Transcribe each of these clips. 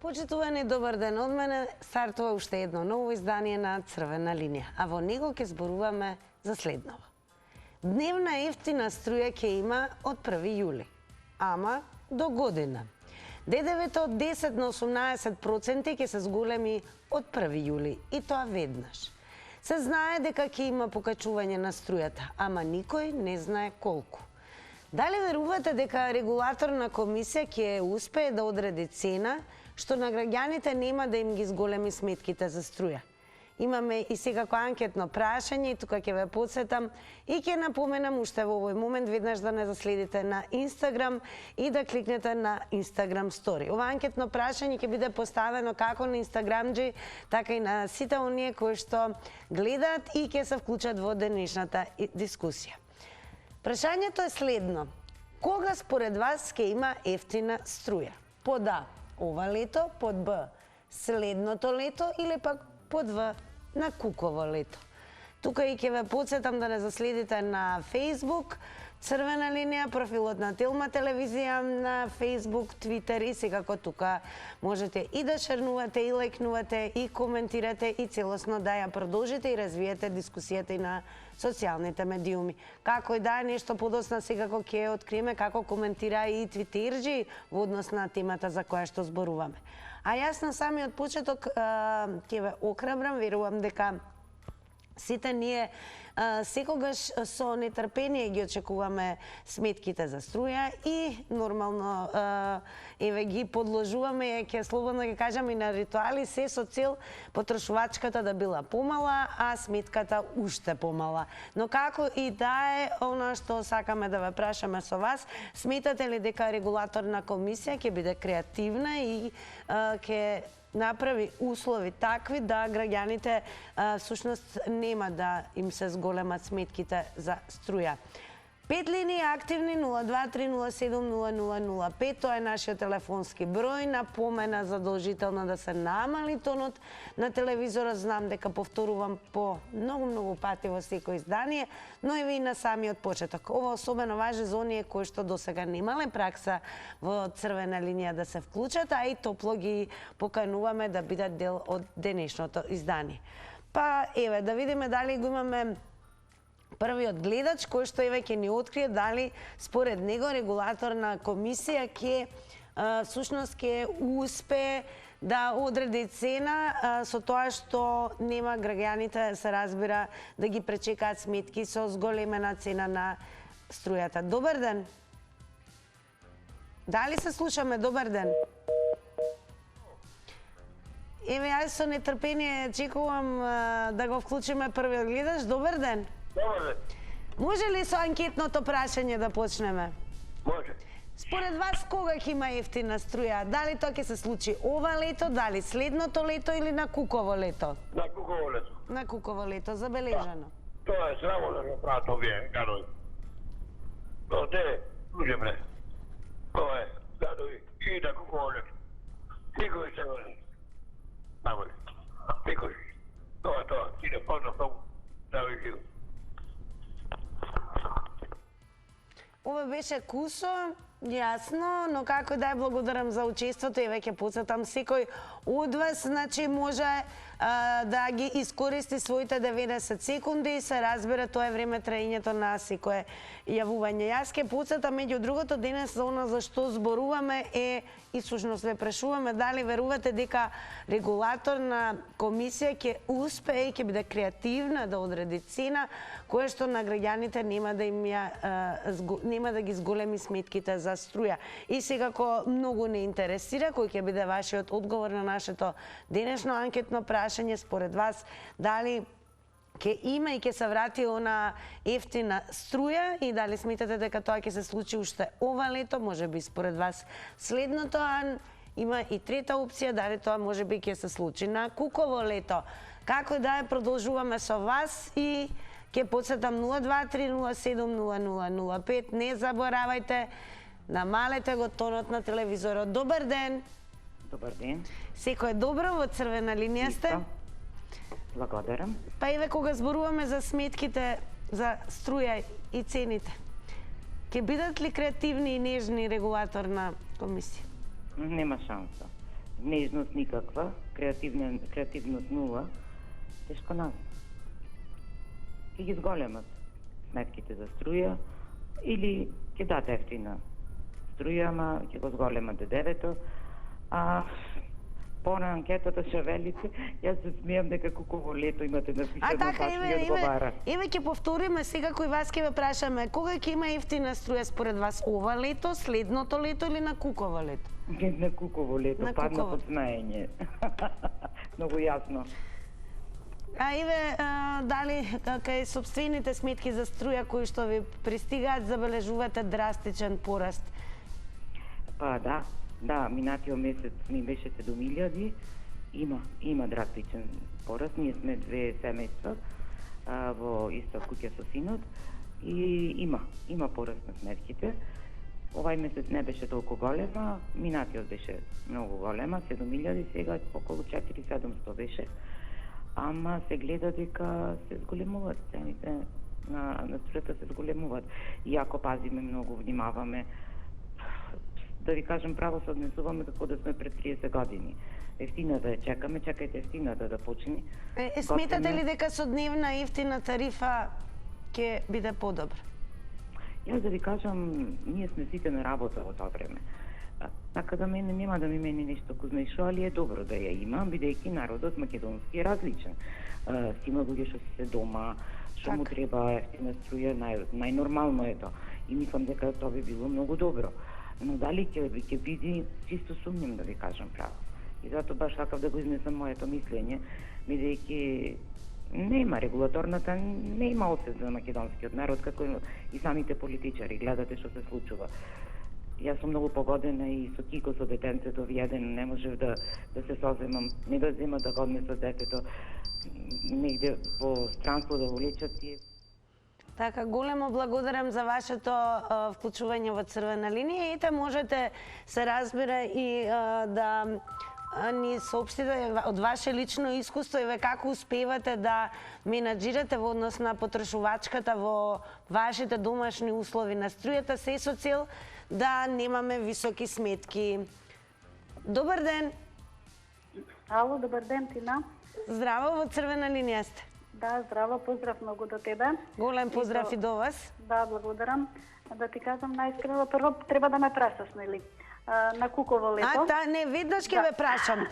Почитувани, добар ден од мене. Стартува уште едно ново издание на Црвена линија, а во него ќе зборуваме за следново. Дневна ефтина струја ќе има од 1 јули, ама до година. ДДВ-то од 10 на 18% ќе се зголеми од 1 јули и тоа веднаш. Се знае дека ќе има покачување на струјата, ама никој не знае колку. Дали верувате дека регулаторна комисија ќе успее да одреди цена што на граѓаните нема да им ги зголеми сметките за струја? Имаме и секако анкетно прашање и тука ќе ве подсетам и ќе напоменам уште во овој момент веднаш да не заследите на Инстаграм и да кликнете на Инстаграм стори. Ова анкетно прашање ќе биде поставено како на Инстаграмџи, така и на сите оние кои што гледаат и ќе се вклучат во денешната дискусија. Прашањето е следно. Кога според вас ќе има ефтина струја? Под А ова лето, под Б следното лето или пак под В на куково лето. Тука и ќе ве подсетам да не заследите на Facebook Црвена линија, профилот на Телма телевизија на Facebook, Twitter и секако тука можете и да шернувате, и лајкнувате, и коментирате и целосно да ја продолжите и развиете дискусијата и на социјалните медиуми. Како и да е нешто подосна секако ќе откриеме како коментира и твитерџи во однос на темата за која што зборуваме. А јас на самиот почеток ќе ве охрабрам, верувам дека сите ние секогаш со нетрпение ги очекуваме сметките за струја и нормално еве ги подложуваме, ќе слободно ги кажам, и на ритуали, се со цел потрошувачката да била помала, а сметката уште помала. Но како и да е, она што сакаме да ве прашаме со вас, сметате ли дека регулаторна комисија ќе биде креативна и ќе направи услови такви да граѓаните всушност нема да им се зголемат сметките за струја? 5 линии активни 023070005, тоа е нашиот телефонски број. Напомена задолжително да се намали тонот на телевизорот. Знам дека повторувам по многу пати во секој издание, но и ви на самиот почеток. Ова особено важи за оние кои што досега немале пракса во Црвена линија да се вклучат, а и топло ги покануваме да бидат дел од денешното издание. Па еве да видиме дали го имаме првиот гледач кој што еве ќе ни открие дали според него регулаторна комисија ќе всушност ќе успее да одреди цена со тоа што нема граѓаните, се разбира, да ги пречекаат сметки со зголемена цена на струјата. Добар ден. Дали се слушаме? Добар ден. Еве, јас со нетрпение чекувам да го вклучиме првиот гледач. Добар ден. Може ли со анкетното прашање да почнеме? Може. Според вас кога ќе има ефтина струја? Дали тоа ќе се случи ова лето, дали следното лето или на куково лето? На куково лето. На куково лето, забележано. Тоа е срамо да го прават овие гадови. Но те, луѓе бре. Тоа е гадови и на куково лето. Никој се го не. Намали. Никој. Тоа е тоа. Иде по-напред да ви ги. Ова беше кусо, јасно, но како да ја благодарам за учеството и веќе подсетам секој од вас, значи може да ги искористи своите 90 секунди и се разбира тоа е време траењето на секое јавување. Јас ќе подсетам меѓу другото денес за она за што зборуваме е и всушност ве прашуваме дали верувате дека регулаторна комисија ќе успее и ќе биде креативна да одреди цена која што на граѓаните нема да ги зголеми сметките за струја. И секако многу не интересира кој ќе биде вашиот одговор на нашето денешно анкетно прашање според вас дали ќе има и ќе се врати она ефтина струја и дали сметате дека тоа ќе се случи уште ова лето, можеби според вас следното, а има и трета опција, дали тоа можеби ќе се случи на куково лето. Како да ја продолжуваме со вас и ќе подсетам 023070005. Не заборавајте, намалете го тонот на телевизорот. Добар ден. Добар ден. Секој е добро, во Црвена линија сте? Благодарам. Па еве кога зборуваме за сметките за струја и цените, ќе бидат ли креативни и нежни регулаторна комисија? Нема шанса. нежност никаква, креативност нула, тешко нас. Ќе ги зголемат сметките за струја или ќе дадат ефтина струја, ама ќе го зголемат ДДВ-то. А на анкетата што велите, јас се смеам дека Куково лето имате напишано, така, баш ми одговара. еве ќе повториме сега кој вас ќе ве прашаме, кога ќе има ефтина струја според вас, ова лето, следното лето или на Куково лето? На Куково лето, На падна Куково. под смеење. Многу јасно. А еве, дали кај собствените сметки за струја кои што ви пристигаат, забележувате драстичен пораст? Па да, минатиот месец ми беше 7.000, има драстичен пораст. Ние сме две семејства во иста куќа со синот и има пораст на сметките. Овај месец не беше толку голема, минатиот беше многу голема, 7.000, сега околу 4.700 беше. Ама се гледа дека се зголемуваат цените на струјата, се зголемуваат. Иако пазиме многу, внимаваме, да ви кажем право, се однесуваме како да сме пред 30 години. Ефтината ја чекаме, чекајте ефтината да почне. Сметате ли дека со дневна ефтина тарифа ќе биде подобро? Јас да ви кажам, ние сме сите на работа во тоа време. Така да мене нема да ми мени нешто кузна што, али е добро да ја има, бидејќи народот македонски е различен. Има луѓе што се дома, што му треба ефтина струја, најнормално е тоа. И мислам дека тоа би било многу добро. Но дали ќе биде, чисто сумним да ви кажам право. И затоа баш сакав да го изнесам моето мислење, бидејќи нема регулаторната, не има осет за македонскиот народ, како и самите политичари, гледате што се случува. Јас сум многу погодена и со Кико, со детенцето вједен, не можев да се соземам, не да зема да го однесат детето негде во странство да го лечат и... Така, големо благодарам за вашето вклучување во Црвена линија. Ете, можете се разбира и да ни соопштите од ваше лично искуство и како успевате да менаџирате во однос на потрошувачката во вашите домашни услови на струјата, се со цел да немаме високи сметки. Добар ден! Ало, добар ден, Тина. Здраво, во Црвена линија сте. Да, здраво, поздрав многу до тебе. Голем поздрав и до вас. Да, благодарам. Да ти кажам најискрено, прво треба да ме прашаш, нели? На Куково лето. Не, веднаш ќе ве прашам.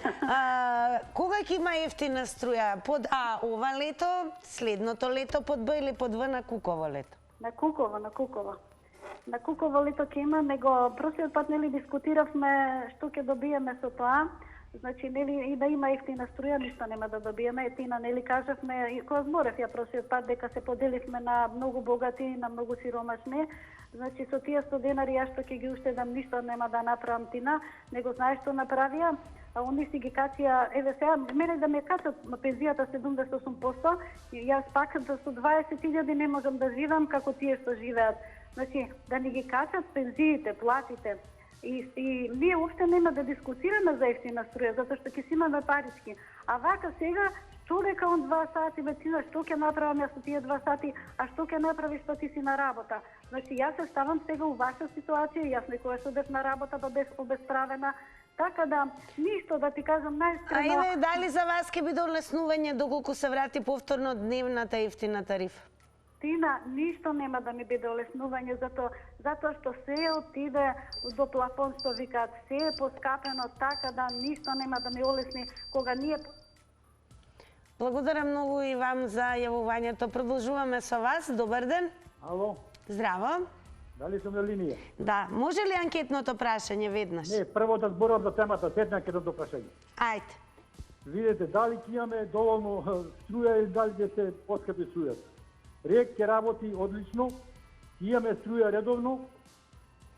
Кога ќе има ефтина струја? Под А ова лето, следното лето под Б или под В на Куково лето? На Куково. На Куково лето ќе има, него просиот пат нели дискутиравме што ќе добиеме со тоа. Значи, нели, и да има ефтина струја, ништо нема да добиеме. Тина, нели, кажавме, и кога зборев ја просиот пат, дека се поделивме на многу богати и на многу сиромашни. Значи, со тие 100 денари, јас што ќе ги уштедам, ништо нема да направам, Тина, него знаеш што направија? А они си ги качија, еве сега, мене да ме качат пензијата 78%, и јас пак со 20.000 не можам да живам како тие што живеат. Значи, да ни ги качат пензиите, платите, и ние уопште нема да дискутираме за ефтина струја, затоа што ќе си имаме парички. А вака сега, што дека он 2 сати, Тина, што ќе направам јас со тие 2 сати, а што ќе направиш што ти си на работа? Значи, јас се ставам сега у ваша ситуација, јас некогаш одев на работа, па бев обесправена, така да, ништо да ти кажам најискрено... А еве, дали за вас ќе биде олеснување доколку се врати повторно дневната ефтина тарифа? Тина, ништо нема да ми биде олеснување, затоа што се отиде до плафон, што викаат, се е поскапено, така да ништо нема да ми олесни кога ние... Благодарам многу и вам за јавувањето. Продолжуваме со вас. Добар ден. Ало, Здраво. дали сум на линија? Да, може ли анкетното прашање веднаш? Не, прво да зборам за темата, седна анкетното прашање. Ајде. Видете, дали ќе имаме доволно струја или дали ќе се поскапи струјата. РЕК ќе работи одлично, ќе имаме струја редовно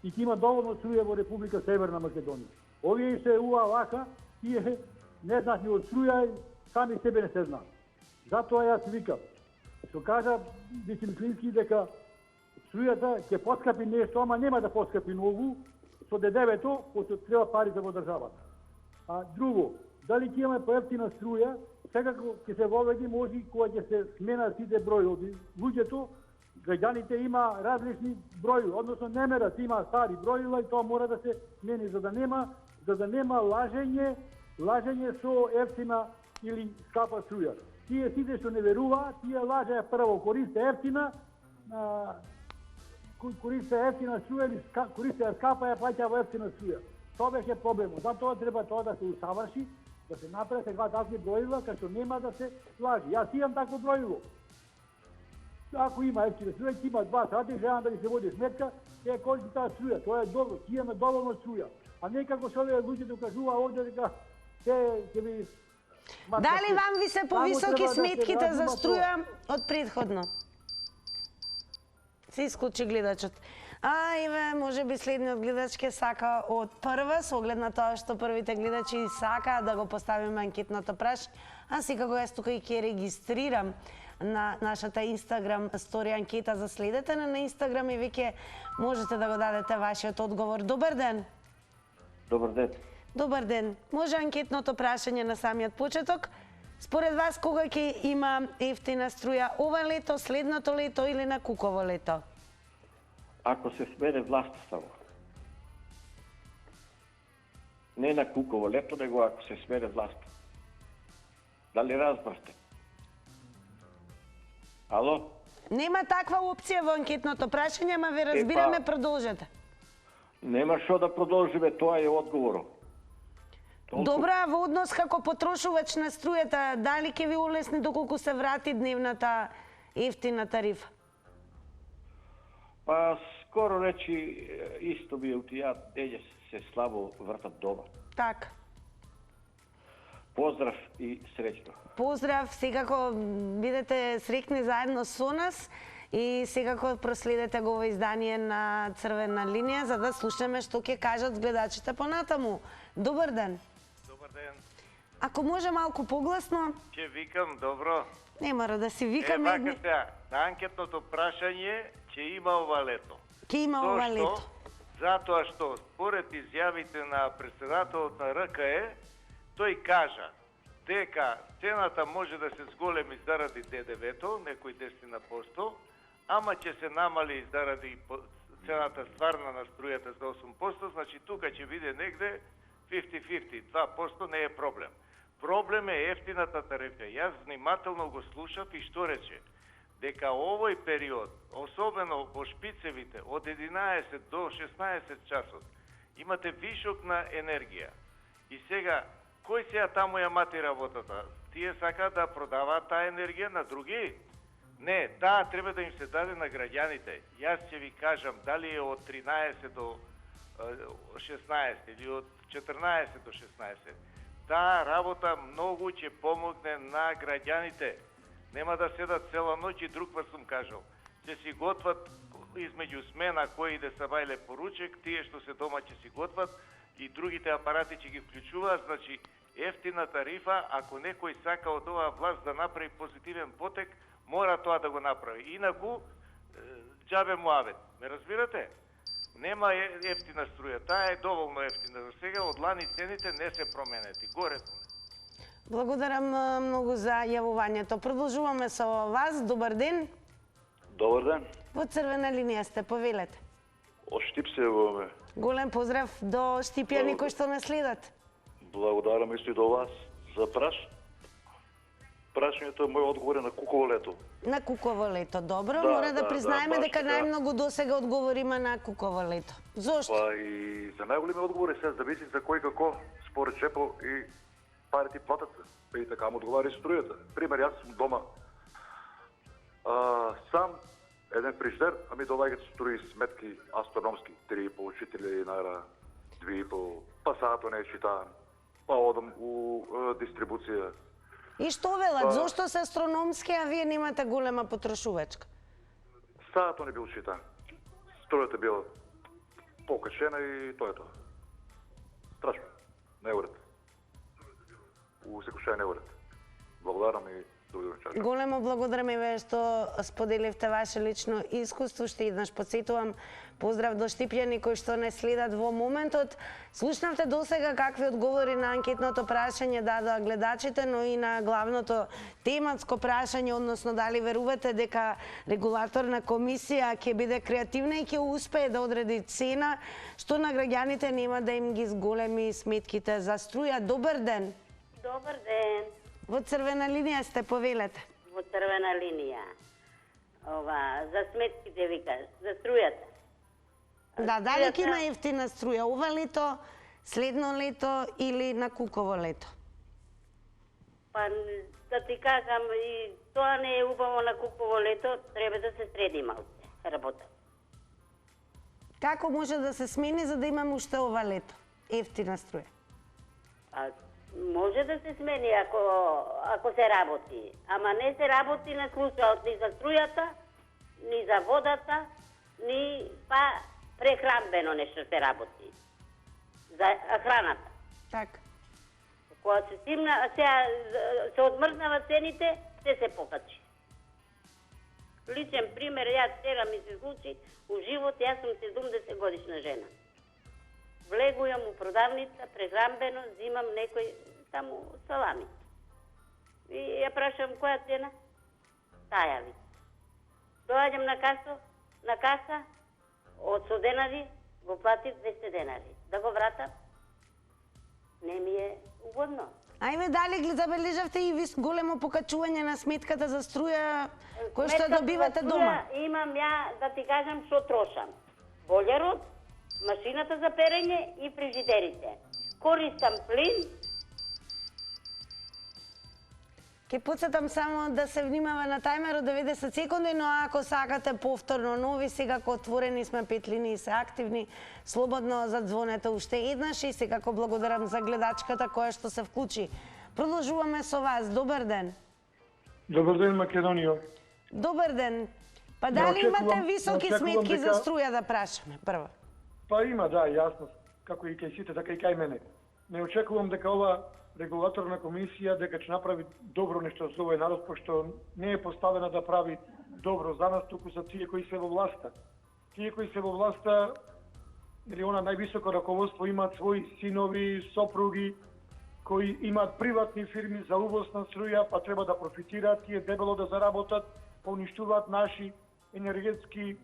и ќе има доволно струја во Република Северна Македонија. Овие се вака, тие не знаат ни од струја, сами себе не се знаат. Затоа јас викам, што кажа Вицин Клински дека струјата ќе поскапи нешто, ама нема да поскапи многу, со ДДВ-то, пошто треба парите во државата. А друго, дали ќе имаме поевтина струја, секако ќе се воведи може кога ќе се сменат сите бројови. Луѓето, граѓаните има различни бројови, односно не мерат, има стари бројила и тоа мора да се смени за да нема лажење лажење со ефтина или скапа струја. Тие сите што не веруваат, тие лажеа прво користе ефтина, користе ефтина струја или користе скапа ја плаќа во ефтина струја. Тоа беше проблемот. Затоа треба тоа да се усаврши, да се направи сега такви бројила, кај што нема да се лажи. Јас имам такво бројило. Ако има ефтина струја, ќе има 2 сати, желам да ги се води сметка, е користи таа струја. Тоа е добро, ќе имаме доволно струја. А не како што овие луѓе докажува овде дека ќе ви... Дали вам ви се повисоки сметките за струја од предходно? Се исклучи гледачот. Еве, може би следниот гледач ке сака од прва, со оглед на тоа што првите гледачи сака да го поставиме анкетното прашање. А секако јас тука и ќе регистрирам на нашата Инстаграм стори анкета за следете на Инстаграм и веќе можете да го дадете вашиот одговор. Добар ден. Добар ден. Добар ден. Може анкетното прашање на самиот почеток. Според вас кога ќе има ефтина струја, ова лето, следното лето или на куково лето? Ако се смене власта само. Не на куково лето, него ако се смене власта. Дали разбрахте? Ало? Нема таква опција во анкетното прашање, ама ве разбираме, продолжете. Нема што да продолжиме, тоа е одговорот. Добро, а во однос како потрошувач на струјата, дали ќе ви улесни доколку се врати дневната ефтина тарифа? Па, скоро речи, исто ми е утија, дење се слабо вртат дома. Така. Поздрав и среќно. Поздрав, секако бидете среќни заедно со нас и секако проследете го во издание на Црвена линија за да слушаме што ќе кажат гледачите понатаму. Добар ден. Добар ден. Ако може малку погласно. Ќе викам, добро. Не мора да си викаме. Вака сега, на анкетното прашање ќе има ова лето. Ќе има ова лето. Затоа што според изјавите на претседателот на РКЕ, тој кажа дека цената може да се зголеми заради ДДВ-то, некои 10%, ама ќе се намали заради цената стварна на струјата за 8%, значи тука ќе биде негде 50-50, 2% не е проблем. Проблем е ефтината тарифа. Јас внимателно го слушав и што рече? Дека овој период, особено во шпицевите, од 11 до 16 часот, имате вишок на енергија. И сега, кој сега таму ја мати работата? Тие сакаат да продаваат таа енергија на други? Не, таа треба да им се даде на граѓаните. Јас ќе ви кажам дали е од 13 до 16 или од 14 до 16. Таа работа многу ќе помогне на граѓаните. Нема да седат цела ноќ и друг пат сум кажал. Ќе си готват измеѓу смена кој иде са бајле поручек, тие што се дома ќе си готват и другите апарати ќе ги вклучуваат, значи ефтина тарифа, ако некој сака од оваа власт да направи позитивен потек, мора тоа да го направи. Инаку, џабе муавет. Ме разбирате? Нема ефтина струја. Таа е доволно ефтина. За сега од лани цените не се променети. Горе. Благодарам многу за јавувањето. Продолжуваме со вас. Добар ден. Добар ден. Во Црвена линија сте, повелете. Од Штип се јавуваме. Голем поздрав до штипјани кои што нас следат. Благодарам исто и до вас за прашањето е мој одговор е на куково лето. На куково лето, добро. Да, Мора да да, признаеме баш дека така. најмногу досега одговориме на куково лето. Зошто? Па и за најголеми одговори се зависи за кој како според Чепо и парите платат. Па и така му одговари струјата. Пример, јас сум дома сам еден фриждер, а ми доаѓаат струи сметки астрономски, 3.500 динара, 2.500, па саато не читам, па одам у дистрибуција. И што велат? Зошто се астрономски, а вие немате голема потрошувачка? Саато не бил читан. Струјата била покачена и тоа е тоа. Страшно. Не уред. У секој шај не уред. Благодарам и студио. Чао. Големо благодараме ве што споделивте ваше лично искуство. Ще еднаш подсетувам поздрав до Штипјани кои што не следат во моментот. Слушнавте досега какви одговори на анкетното прашање дадоа гледачите, но и на главното тематско прашање, односно дали верувате дека регулаторна комисија ќе биде креативна и ќе успее да одреди цена што на граѓаните нема да им ги зголеми сметките за струја. Добар ден. Добар ден. Во црвена линија сте, повелете. Во црвена линија. За сметките викаш, за струјата. Да, дали ќе има ефтина струја ова лето, следно лето или на куково лето? Па да ти кажам, и тоа не е убаво на куково лето, треба да се среди малце работа. Како може да се смени за да имаме уште ова лето ефтина струја? Може да се смени ако се работи, ама не се работи на случајот ни за струјата, ни за водата, ни па прехранбено нешто се работи. За храната. Така. Кога се стимна, сега се одмрзнава цените, се покачи. Личен пример, јас сега ми се случи у живот, јас сум 70 годишна жена. Влегувам у продавница, прехранбено, зимам некој само салами. И ја прашам која цена? Таја ви. Доаѓам на каса, од 100 денари го платив 200 денари. Да го вратам, не ми е угодно. Ајме, дали забележавте и големо покачување на сметката за струја која што добивате дома? Имам ја, да ти кажам, што трошам. Бољерот, машината за перење и фрижидерите. Користам плин. Ке подсетам само да се внимава на тајмерот 90 секунди, но ако сакате повторно нови, секако отворени сме, 5 линии се активни, слободно задзвонете уште еднаш и секако благодарам за гледачката која што се вклучи. Продолжуваме со вас. Добар ден. Добар ден, Македонија. Добар ден. Па дали имате високи сметки за струја да прашаме прво? Па има, да, јасно. Како и кај сите, така и кај мене. Не очекувам дека ова регулаторна комисија дека ќе направи добро нешто за овој народ, пошто не е поставена да прави добро за нас, туку за тие кои се во власта. Тие кои се во власта, или она највисоко раководство, имаат своји синови, сопруги, кои имаат приватни фирми за увоз на струја, па треба да профитираат, тие дебело да заработат, па уништуваат наши енергетски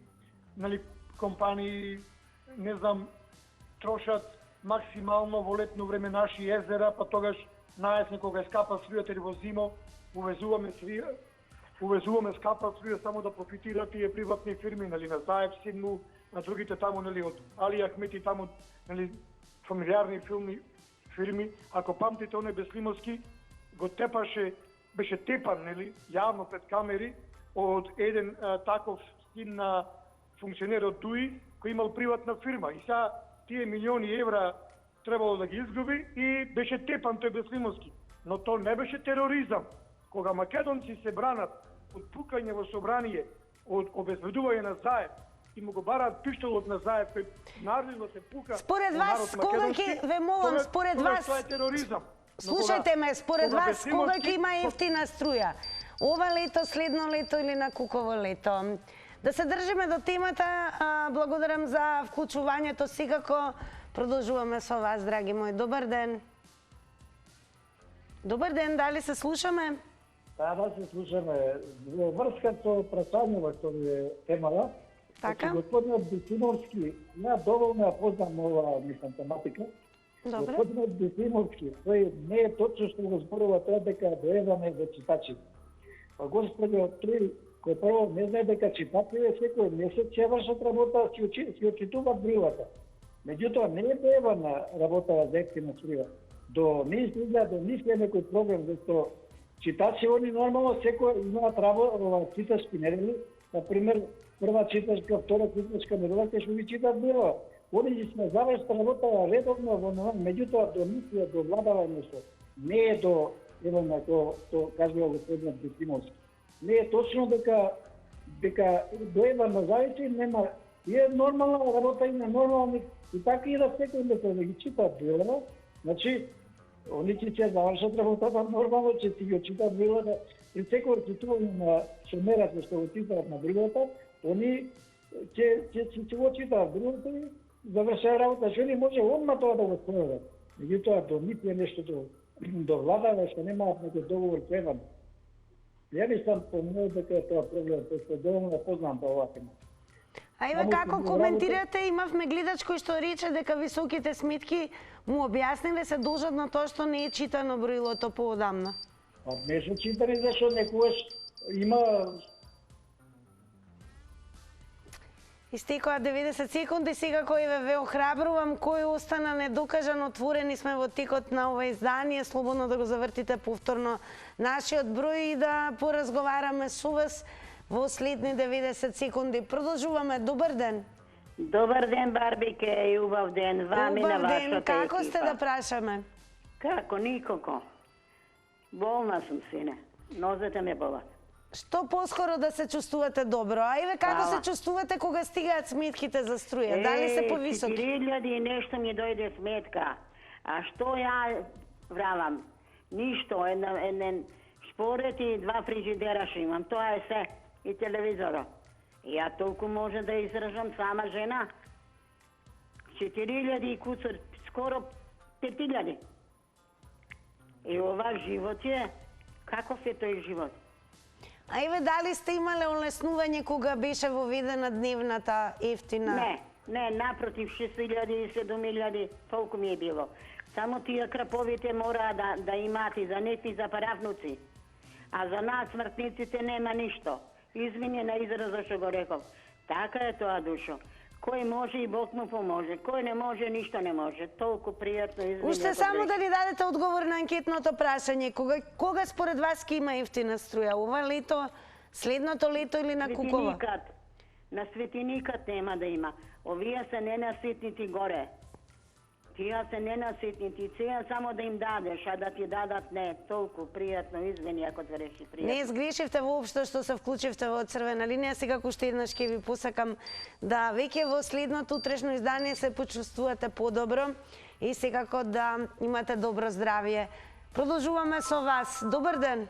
компании, не знам, трошат максимално во летно време наши езера, па тогаш наесен кога е скапа струјата или во зимо, увезуваме скапа струја само да профитираат тие приватни фирми, на Заев Сидму, на другите таму, од Али Ахмети таму, фамилиарни фирми. Ако памтите, оној Беслимовски го тепаше, беше тепан, јавно пред камери, од еден таков син на функционер од ДУИ, кој имал приватна фирма. И сега тие милиони евра требало да ги изгуби и беше тепан тој Беслимовски. Но то не беше тероризам. Кога македонци се бранат од пукање во собрание, од обезбедување на Заев, и му го бараат пиштолот на Заев, кој нарливо се пука. Според вас, кога ќе, ве молам, според вас... Тоа е тероризам. Слушајте ме, според вас, кога ќе има ефтина струја? Ова лето, следно лето или на куково лето? Да се држиме до темата, благодарам за вклучувањето, секако продолжуваме со вас, драги мои. Добар ден. Добар ден, дали се слушаме? Да, се слушаме. Во врска со прашањето што ви е темала, така? Господинот Бесимовски, ја доволно ја познам ова тематика. Добре. Господинот Бесимовски, тој не е точно што го зборува тоа дека доедаме до читачи. Па господиот тој кој прво не знае дека читачите секој месец ќе вршат работа, ќе очитуваат брилата. Меѓутоа не е доевана работа за ефтина струја. До мислија, до мислија некој проблем, зашто читачи они нормално секој имаат работа, читачки недели, например, прва читачка, втора читачка недела, ќе што ги читат брила. Они сме завршат работа редовно во новин, меѓутоа до мислија, до владавање нешто. Не е до, еве тоа кажува господинот Бесимовски. Не е точно дека доедано зависи, нема е нормална работа и на нормални и така и да секој да ги читат брила. Значи, они ќе завршат работата нормално, ќе си ги читат брила, и секој цитување на шемерата што го цитаат на другата, они ќе го читаат другото и завршава работа, што не може одма тоа да го спроведат. Меѓутоа, до нив е нешто до владава што немаат некој договор преван. Ја не сам помнил дека е тоа проблем, пошто доволно познам по оваа тема. А еве како коментирате, имавме гледач кој што рече дека високите сметки му објасниле се должат на тоа што не е читано броилото поодамна. Не се читани зашто некогаш има. Истекоа 90 секунди, сега кој ве охрабрувам, кој остана недокажан, отворени сме во текот на ова издание, слободно да го завртите повторно нашиот број и да поразговараме со вас во следни 90 секунди. Продолжуваме, добар ден. Добар ден, Барбике, и убав ден вам и на вашата екипа. Добар ден, како сте да прашаме? Како, никако. Болна сум, сине. Нозете ме болат. Што поскоро да се чувствувате добро? А еве како се чувствувате кога стигаат сметките за струја? Дали се повисоки? 4000 и нешто ми дојде сметка. А што ја вравам? Ништо, еден шпорет и 2 фрижидера што имам. Тоа е се. И телевизора. И ја толку може да изражам сама жена. 4000 и куцар, скоро 5000. И ова живот е, каков е тој живот? А еве дали сте имале олеснување кога беше воведена дневната ефтина? Не, напротив, 6000 и 7000, толку ми е било. Само тие краповите мора да имаат и за нефти за парафнуци. А за нас смртниците нема ништо. Извини на израза што го реков. Така е тоа, душо. Кој може и Бог му поможе. Кој не може, ништо не може. Толку пријатно, извини. Уште само да ни дадете одговор на анкетното прашање. Кога според вас ќе има ефтина струја? Ова лето, следното лето или на Кукова? На Светиникат нема да има. Овие се ненаситнити горе. Тие се ненаситнити. Сега само да им дадеш, а да ти дадат не. Толку пријатно, извини ако те реши пријатно. Не сгрешивте воопшто што се вклучивте во Црвена линија. Сега уште еднаш ќе ви посакам да веќе во следното утрешно издание се почувствувате подобро и секако да имате добро здравје. Продолжуваме со вас. Добар ден.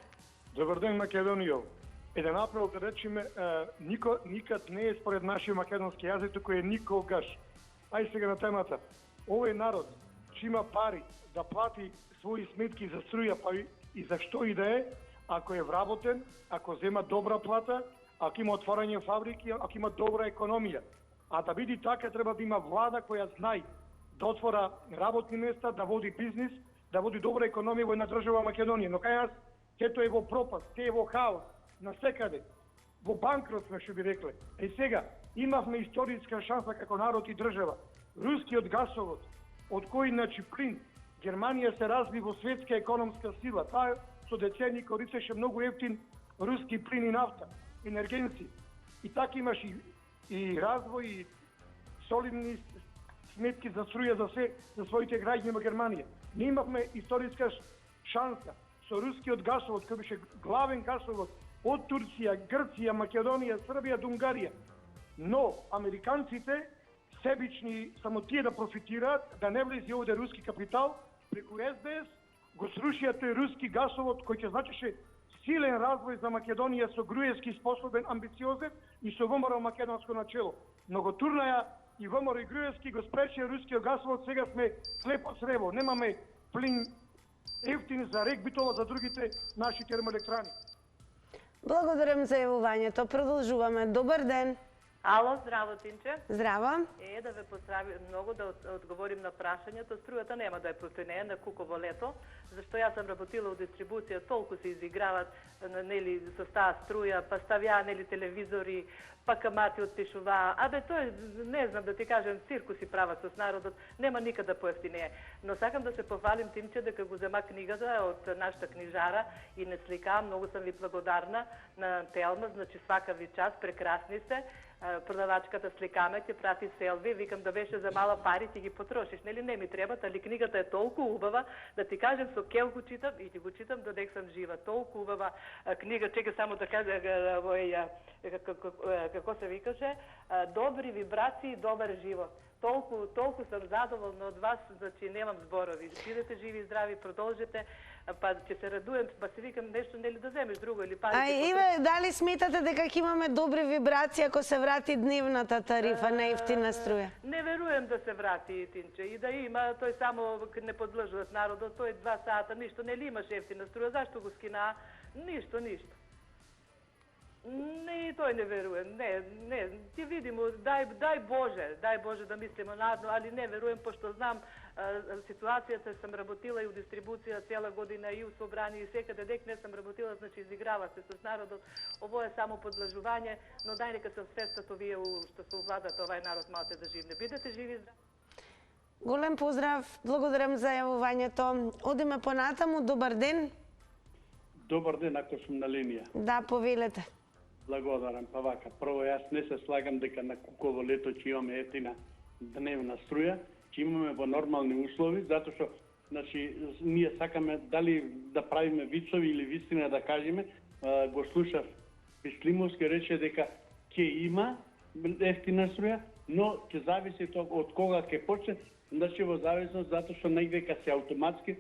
Добар ден, Македонија. Еден апел да речеме, никад не е според нашиот македонски јазик, туку е никогаш. Ај сега на темата. Овој народ ќе има пари да плати своји сметки за струја, па и за што и да е, ако е вработен, ако зема добра плата, ако има отворање фабрики, ако има добра економија. А да биде така, треба да има влада која знае да отвора работни места, да води бизнис, да води добра економија во една држава Македонија. Но кај нас, сето е во пропаст, се е во хаос, насекаде. Во банкрот сме, што би рекле. И сега, имавме историска шанса како народ и држава. Рускиот гасовод, од кој значи плин, Германија се разви во светска економска сила. Таа со децени користеше многу ефтин руски плин и нафта, енергенци. И така имаш и развој, и солидни сметки за струја за своите граѓани во Германија. Ние имавме историска шанса со рускиот гасовод, кој беше главен гасовод од Турција, Грција, Македонија, Србија до Унгарија. Но американците себични само тие да профитираат, да не влезе овде руски капитал, преку СДС го срушија тој руски гасовод кој ќе значеше силен развој за Македонија со Груевски способен, амбициозен и со ВМРО македонско начело. Но го турнаја и ВМРО и Груевски го спречија рускиот гасовод, сега сме слепо црево, немаме плин ефтин за Рек Битола, за другите наши термоелектрани. Благодарам за јавувањето. Продолжуваме. Добар ден. Ало, здраво, Тинче. Здраво. Да ве поздравим многу, да одговорим на прашањето. Струјата нема да е протеинеја на Куково лето, зашто јас сам работила у дистрибуција, толку се изиграват, нели, со таа струја, па ставја, нели, телевизори, па камати отпишуваа. Тоа е, не знам да ти кажем, циркуси прават со народот, нема никаде поевтинеја. Но сакам да се похвалим, Тимче, дека го зема книгата од нашата книжара и не слика. Многу сум ви благодарна на Телма, значи свака ви час, прекрасни се. Продавачката сликаме, ќе прати селви, викам да беше за мала пари, ти ги потрошиш, нели не ми треба, али книгата е толку убава, да ти кажем, со кел го читам и ти го читам додек сам жива, толку убава книга, чека само да кажа, како се викаше, добри вибрации, добар живот. Толку съм задоволна од вас, значи немам зборови. Бидете живи и здрави, продолжете, па ќе се радуем, па се викам нешто нели да земеш друго или парите. А Иве, дали сметате дека ќе имаме добри вибрации ако се врати дневната тарифа на ефтина струја? Не верувам да се врати, Тинче, и да има, тој само не подлажуваат народот, тој 2 сата, ништо, нели имаш ефтина струја, зашто го скина? Ништо. Не, тој не верувам, не, ќе видимо, дај Боже да мислимо надно, али не верувам, пошто знам ситуацијата, сам работила и у дистрибуција цела година и у собрание и секаде дек не сам работила, значи изиграва се с народот. Ово е само подлажување, но дај нека се освестат овие што се увладат овај народ малте да живне. Бидете живи и здрави. Голем поздрав, благодарам за јавувањето. Одиме понатаму, добар ден. Добар ден, ако сум на линија. Да, повелете. Благодарам, па вака. Прво, јас не се слагам дека на Куково лето ќе имаме ефтина дневна струја, ќе имаме во нормални услови, затоа што значи, ние сакаме дали да правиме вицови или вистина да кажеме, го слушав Пислимовски рече дека ќе има ефтина струја, но ќе зависи од кога ќе почне, значи во зависност затоа што негдека се автоматски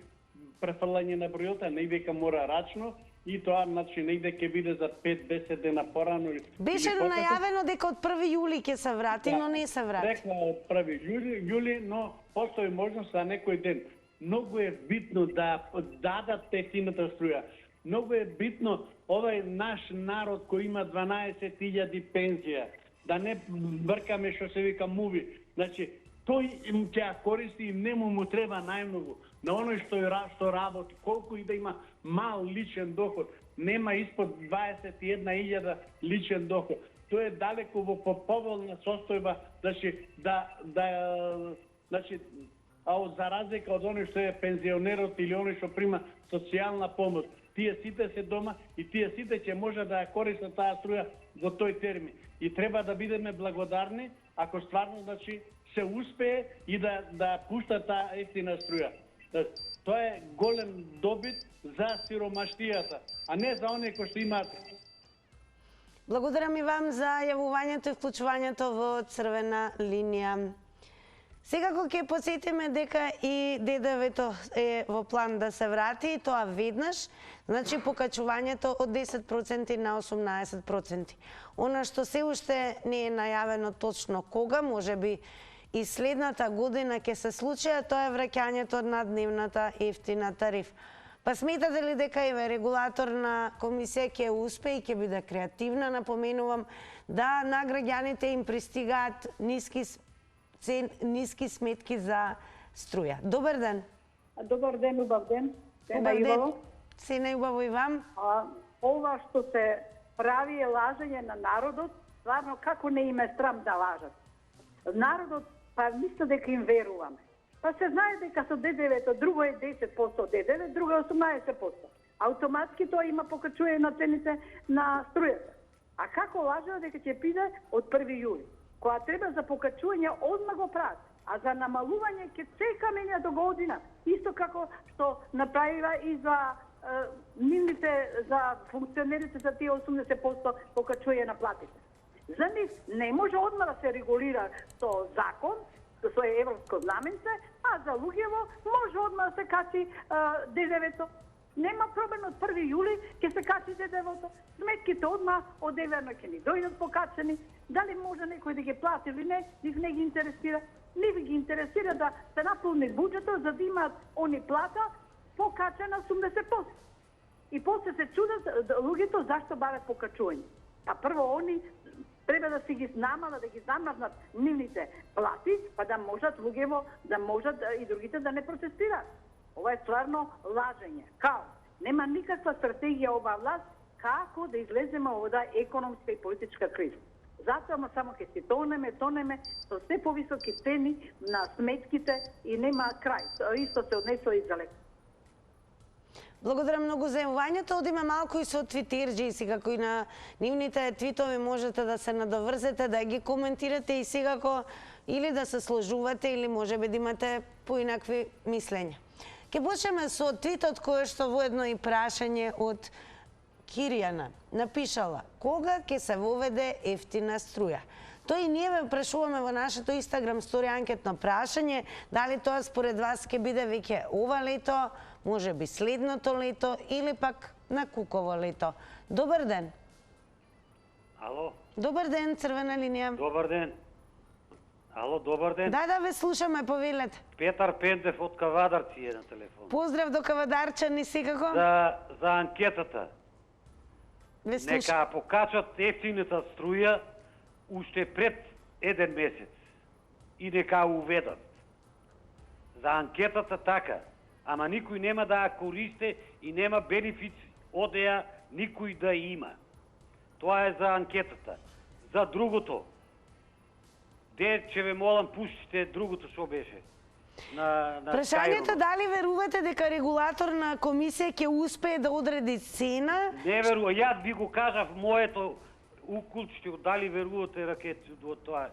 префрлање на бројот, а негдека мора рачно, и тоа, значи, негде ќе биде за 5-10 дена порано. Беше најавено дека од 1 јули ќе се врати, но не се врати. Рекла од 1 јули, но постои можност за некој ден. Многу е битно да дадат ефтината струја. Многу е битно овај наш народ кој има 12.000 пензија, да не бркаме што се вика муви. Значи, тој ќе ја користи и не му треба најмногу. На оној што работи, колку и да има мал личен доход, нема испод 21.000 личен доход. Тој е далеку во поволна состојба, значи, значи, за разлика од оној што е пензионерот или оној што прима социјална помош, тие сите се дома и тие сите ќе може да ја користат таа струја во тој термин. И треба да бидеме благодарни ако стварно, значи, се успее и да пушта таа ефтина струја. Тоа е голем добит за сиромаштијата, а не за оние кои што имаат. Благодарам и вам за јавувањето и вклучувањето во црвена линија. Секако ќе посетиме дека и ДДВ-то е во план да се врати, тоа веднаш, значи покачувањето од 10% на 18%. Она што се уште не е најавено точно кога, можеби и следната година ќе се случи, тоа е враќањето на дневната ефтина тариф. Па сметате ли дека еве регулаторна комисија ќе успее и ќе биде креативна, напоменувам, да на граѓаните им пристигаат ниски сметки за струја? Добар ден. Добар ден, убав ден. Убав ден. Се најубаво и вам. Ова што се прави е лажење на народот, стварно како не им е срам да лажат. Народот па мисля дека им веруваме. Па се знае дека со ДДВ-то друго е 10% ДДВ, друго е 18%. Автоматски тоа има покачување на цените на струјата. А како лажува дека ќе биде од 1 јули? Која треба за покачување одма го прават, а за намалување ќе чека мене до година. Исто како што направива и за нивните, за функционерите за тие 80% покачување на платите. За нив не може одма да се регулира со закон, со европско знаменце, а за луѓево може одма да се качи ДДВ-то. Нема проблем од 1 јули ќе се качи ДДВ-то. Сметките одма од еверно ќе ни дојдат покачени. Дали може некој да ги плати или не, нив не ги интересира. Нив ги интересира да се наполни буџетот за да имаат они плата покачена 80%. И после се чудат луѓето зашто бават покачување. А прво они треба да си ги намалат, да ги замрзнат нивните плати, па да можат луѓево, да можат и другите да не протестираат. Ова е стварно лажење. Као? Нема никаква стратегија ова власт како да излеземе од оваа економска и политичка криза. Затоа само ќе си тонеме со се повисоки цени на сметките и нема крај. Исто се однесува и за лекар. Благодарам многу за јавувањето. Одиме малку и со твитерџи, како и на нивните твитови можете да се надоврзете, да ги коментирате и секако или да се сложувате или можеби да имате поинакви мислења. Ке почнеме со твитот кој што воедно и прашање од Киријана напишала: кога ќе се воведе ефтина струја? Тој и ние ве прашуваме во нашето Instagram стори анкетно прашање, дали тоа според вас ќе биде веќе ова лето, може би следното лето или пак на Куково лето. Добар ден. Ало. Добар ден, црвена линија. Добар ден. Ало, добар ден. Да, ве слушаме, повелете. Петар Пендев од Кавадарци е на телефон. Поздрав до Кавадарчани секако. За анкетата. Ве слушам. Нека покачат ефтината струја уште пред еден месец и нека уведат. За анкетата така, ама никој нема да ја користе и нема бенефит од неа никој да има. Тоа е за анкетата. За другото, де ќе ве молам пуштите другото што беше. Прашањето дали верувате дека регулаторна комисија ќе успее да одреди цена? Не верувам, јас би го кажав моето укулчето, дали верувате ракети до тоа.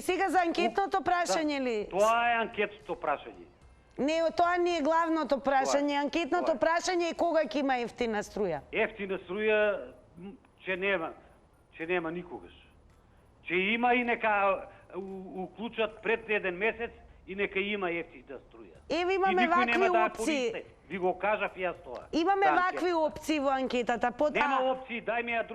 Сега за анкетното прашање ли? Тоа е анкетното прашање. Не, тоа не е главното прашање. Анкетното прашање е кога ќе има ефтина струја. Ефтина струја ќе нема никогаш. Ќе има и нека уклучат пред еден месец и нека има ефтина струја. Еве имаме вакви опции. Ви го кажав јас тоа. Имаме вакви опции во анкетата. Нема опции, дај ми ја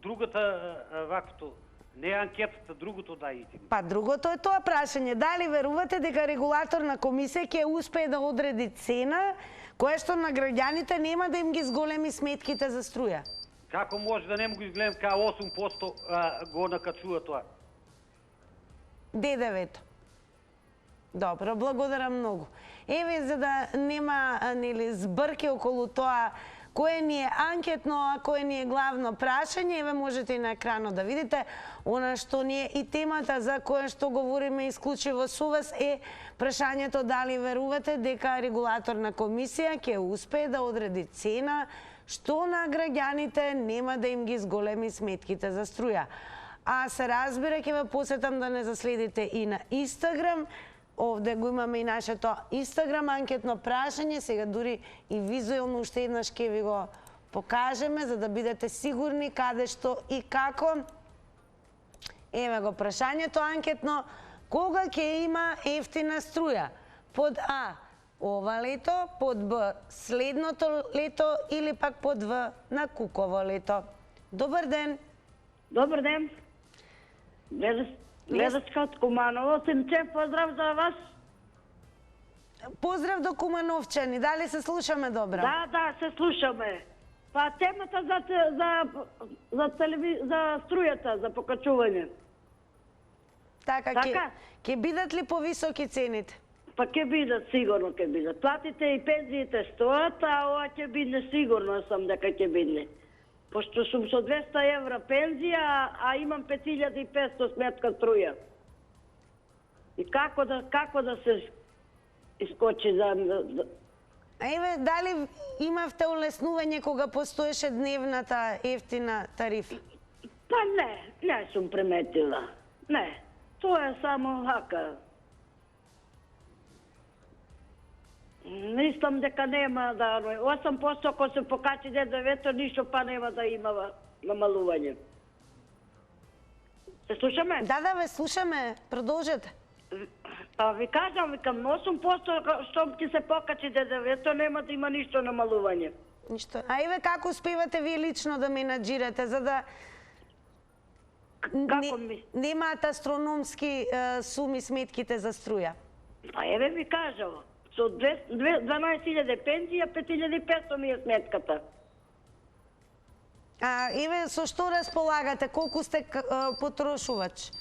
другата ваквото. Не анкетата, другото дајте. Па другото е тоа прашање. Дали верувате дека регулаторна комисија ќе успее да одреди цена која што на граѓаните нема да им ги зголеми сметките за струја? Како може да не му го изгледам кај 8% го накачува тоа? ДДВ-то. Добро, благодарам многу. Еве, за да нема збрки околу тоа кое ни е анкетно, а кое ни е главно прашање, еве можете и на екранот да видите. Она што ни е и темата за која што говориме исклучиво со вас е прашањето дали верувате дека регулаторна комисија ќе успее да одреди цена што на граѓаните нема да им ги зголеми сметките за струја. А се разбира, ќе ве посетам да не заследите и на Instagram. Овде го имаме и нашето Instagram анкетно прашање, сега дури и визуелно уште еднаш ќе ви го покажеме за да бидете сигурни каде што и како. Еве го прашањето анкетно, кога ќе има ефтина струја? Под А ова лето, под Б следното лето или пак под В на Куково лето. Добар ден. Добар ден. Гледачка од Куманово, Симчев, поздрав за вас. Поздрав до Кумановчани, дали се слушаме добро? Да, се слушаме. Па темата за струјата, за покачување. Така, ќе бидат ли повисоки цените? Па ќе бидат, сигурно ќе бидат. Платите и пензиите стојат, а ова ќе биде сигурно сам дека ќе биде. Пошто сум со 200 евра пензија, а имам 5500 сметка струја. И како да се искочи за... Еве, дали имавте улеснување кога постоеше дневната ефтина тарифа? Па не сум приметила. Не, тоа е само хака. Мислам дека нема да... 8% ако се покачи ДДВ-то, ништо па нема да има намалување. Се слушаме? Да, ве слушаме. Продолжете. Па ви кажам, викам, 8% што ќе се покачи ДДВ-то, нема да има ништо намалување. Ништо. А еве како успевате вие лично да менаџирате, за да немаат астрономски суми сметките за струја? Па еве ви кажам, со 12.000 пензија, 5.500 ми е сметката. А еве со што располагате? Колку сте потрошувач?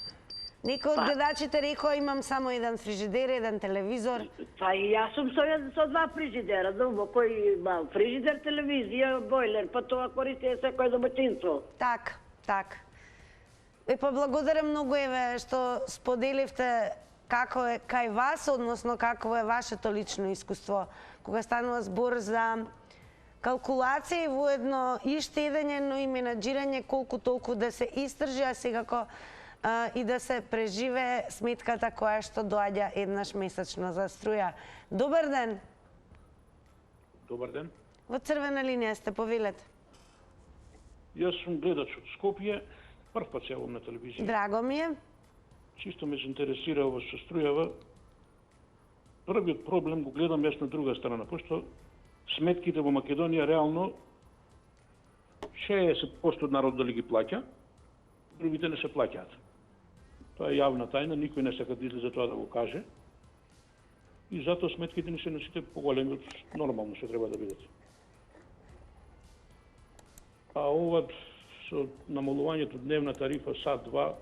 Некој од гледачите рекоа имам само еден фрижидер, еден телевизор. Па и јас сум со 2 фрижидера, кој има фрижидер, телевизија, бойлер, па тоа користи секој домаќинство. Так. Па благодарам многу еве што споделивте како е кај вас, односно какво е вашето лично искуство, кога станува збор за калкулација и воедно и штедење, но и менаџирање колку толку да се истражи, а секако и да се преживее сметката која што доаѓа еднаш месечно за струја. Добар ден. Добар ден. Во црвена линија сте, повелете. Јас сум гледач од Скопје, прв пат се јавам на телевизија. Драго ми е. чисто ме заинтересира ова со струјава. Првиот проблем го гледам јас на друга страна, пошто сметките во Македонија реално 60% од народ дали ги плаќа, другите не се плаќаат. Тоа е јавна тајна, никој не сака да излезе тоа да го каже. И затоа сметките не се на сите поголеми од нормално што треба да бидат. А ова со намалувањето дневна тарифа сат-два,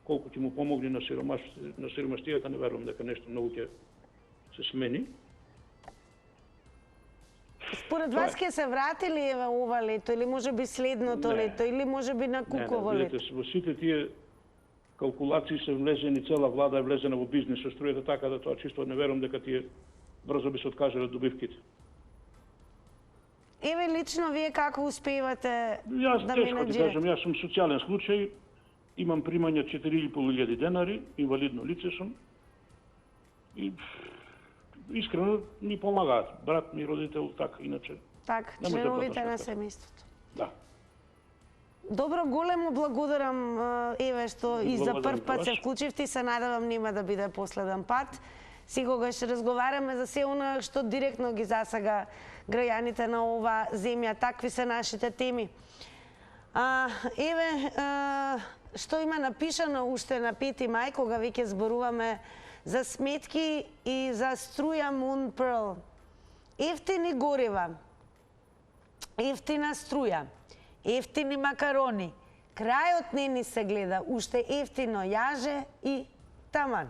колку ќе му помогне на сиромаштијата, не верувам дека нешто многу ќе се смени. Според вас ќе се врати ли ова лето или можеби следното лето или можеби на Куково лето? Видете, во сите тие калкулации се влезени, цела влада е влезена во бизнес со струјата, така да тоа чисто не верувам дека тие брзо би се откажале од добивките. Еве лично вие како успевате Јас да тешко ти менаџирате? кажам, јас сум социјален случај, имам примања 4.500 денари, инвалидно лице сум и искрено ми помагаат. Брат ми, родител, така, иначе. Так, не може да членовите платам на сметка. семејството. Да. Добро, големо благодарам, Еве, што и за Благодарам прв пат се ваш. вклучивте и се надевам нема да биде последен пат. Секогаш разговараме за се она што директно ги засага граѓаните на ова земја. Такви се нашите теми. Еве, што има напишано уште на 5 мај, кога веќе зборуваме за сметки и за струја Moon Pearl. Ефтини горива, ефтина струја, ефтини макарони, крајот не ни се гледа, уште ефтино јаже и таман.